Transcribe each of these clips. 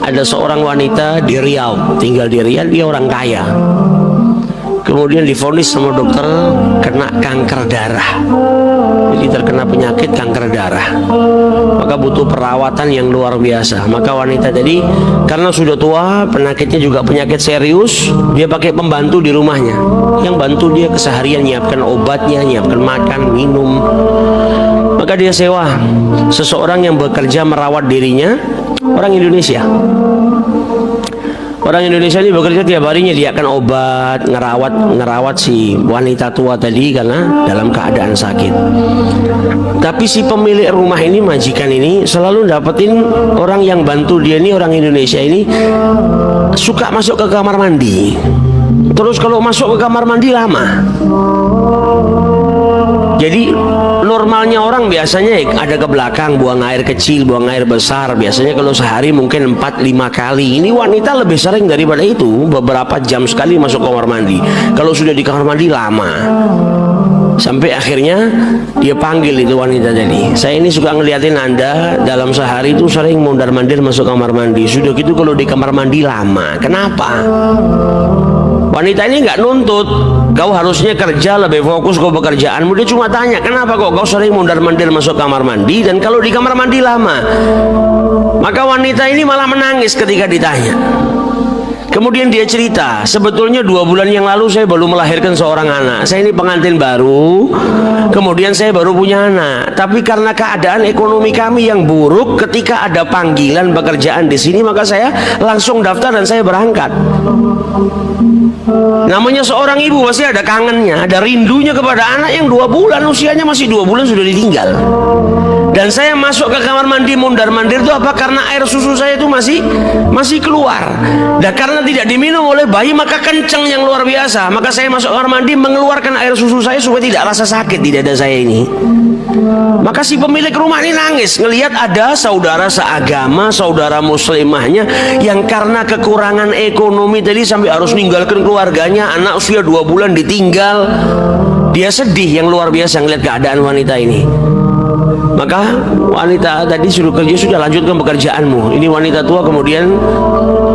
ada seorang wanita di Riau, tinggal di Riau, dia orang kaya. Kemudian divonis sama dokter kena kanker darah. Jadi terkena penyakit kanker darah, maka butuh perawatan yang luar biasa. Maka wanita tadi karena sudah tua, penyakitnya juga penyakit serius, dia pakai pembantu di rumahnya yang bantu dia keseharian, nyiapkan obatnya, nyiapkan makan, minum. Maka dia sewa seseorang yang bekerja merawat dirinya, orang Indonesia. Orang Indonesia ini bekerja tiap hari menyediakan obat, ngerawat si wanita tua tadi karena dalam keadaan sakit. Tapi si pemilik rumah ini, majikan ini, selalu dapetin orang yang bantu dia ini, orang Indonesia ini suka masuk ke kamar mandi. Terus kalau masuk ke kamar mandi lama. Jadi normalnya orang biasanya ada ke belakang buang air kecil, buang air besar. Biasanya kalau sehari mungkin 4-5 kali. Ini wanita lebih sering daripada itu, beberapa jam sekali masuk kamar mandi. Kalau sudah di kamar mandi lama. Sampai akhirnya dia panggil itu wanita tadi. Saya ini suka ngeliatin Anda dalam sehari itu sering mondar-mandir masuk kamar mandi. Sudah gitu kalau di kamar mandi lama. Kenapa? Wanita ini nggak nuntut kau harusnya kerja lebih fokus ke pekerjaanmu. Dia cuma tanya, kenapa kok kau sering mondar-mandir masuk kamar mandi dan kalau di kamar mandi lama? Maka wanita ini malah menangis ketika ditanya. Kemudian dia cerita, sebetulnya 2 bulan yang lalu saya baru melahirkan seorang anak. Saya ini pengantin baru, kemudian saya baru punya anak. Tapi karena keadaan ekonomi kami yang buruk, ketika ada panggilan pekerjaan di sini, maka saya langsung daftar dan saya berangkat. Namanya seorang ibu pasti ada kangennya, ada rindunya kepada anak yang 2 bulan, usianya masih 2 bulan sudah ditinggal. Dan saya masuk ke kamar mandi mondar-mandir itu apa? Karena air susu saya itu masih keluar. Dan karena tidak diminum oleh bayi maka kencang yang luar biasa. Maka saya masuk kamar mandi mengeluarkan air susu saya supaya tidak rasa sakit di dada saya ini. Maka si pemilik rumah ini nangis ngelihat ada saudara seagama, saudara muslimahnya yang karena kekurangan ekonomi tadi sampai harus ninggalkan keluarganya, anak usia 2 bulan ditinggal. Dia sedih yang luar biasa ngelihat keadaan wanita ini. Maka wanita tadi suruh kerja, sudah lanjutkan pekerjaanmu. Ini wanita tua kemudian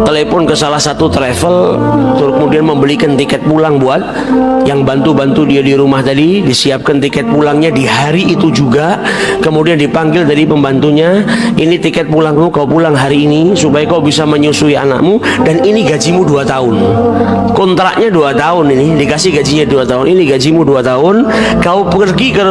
telepon ke salah satu travel, terus kemudian membelikan tiket pulang buat yang bantu-bantu dia di rumah tadi. Disiapkan tiket pulangnya di hari itu juga. Kemudian dipanggil dari pembantunya, ini tiket pulangmu, kau pulang hari ini supaya kau bisa menyusui anakmu. Dan ini gajimu 2 tahun. Kontraknya 2 tahun ini, dikasih gajinya 2 tahun. Ini gajimu 2 tahun. Kau pergi ke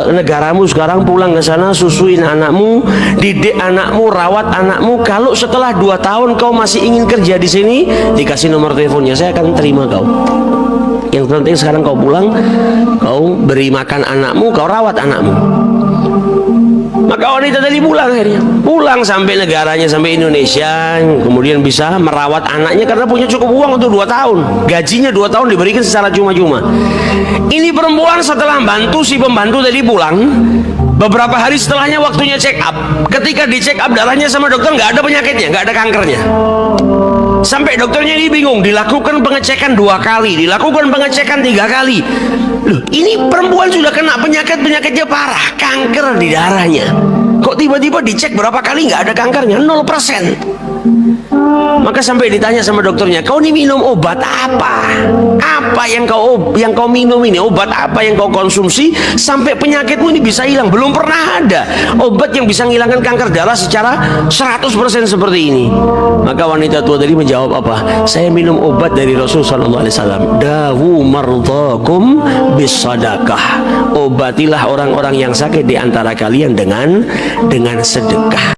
negaramu sekarang, pulang ke sana, susuin anakmu, didik anakmu, rawat anakmu. Kalau setelah 2 tahun kau masih ingin kerja di sini, dikasih nomor teleponnya, saya akan terima kau. Yang penting sekarang kau pulang, kau beri makan anakmu, kau rawat anakmu. Maka wanita tadi pulang akhirnya, pulang sampai negaranya, sampai Indonesia, kemudian bisa merawat anaknya karena punya cukup uang untuk 2 tahun. Gajinya 2 tahun diberikan secara cuma-cuma. Ini perempuan setelah bantu si pembantu tadi pulang, beberapa hari setelahnya waktunya check up. Ketika di check up darahnya sama dokter nggak ada penyakitnya, nggak ada kankernya. Sampai dokternya ini bingung, dilakukan pengecekan 2 kali, dilakukan pengecekan 3 kali. Loh, ini perempuan sudah kena penyakitnya parah, kanker di darahnya. Kok tiba-tiba dicek berapa kali nggak ada kankernya, 0%. Maka sampai ditanya sama dokternya, kau ini minum obat apa? Apa yang kau minum ini? Obat apa yang kau konsumsi sampai penyakitmu ini bisa hilang? Belum pernah ada obat yang bisa menghilangkan kanker darah secara 100% seperti ini. Maka wanita tua tadi menjawab apa? Saya minum obat dari Rasul sallallahu alaihi wasallam. Dawu mardhakum bisadaqah. Obatilah orang-orang yang sakit di antara kalian dengan sedekah.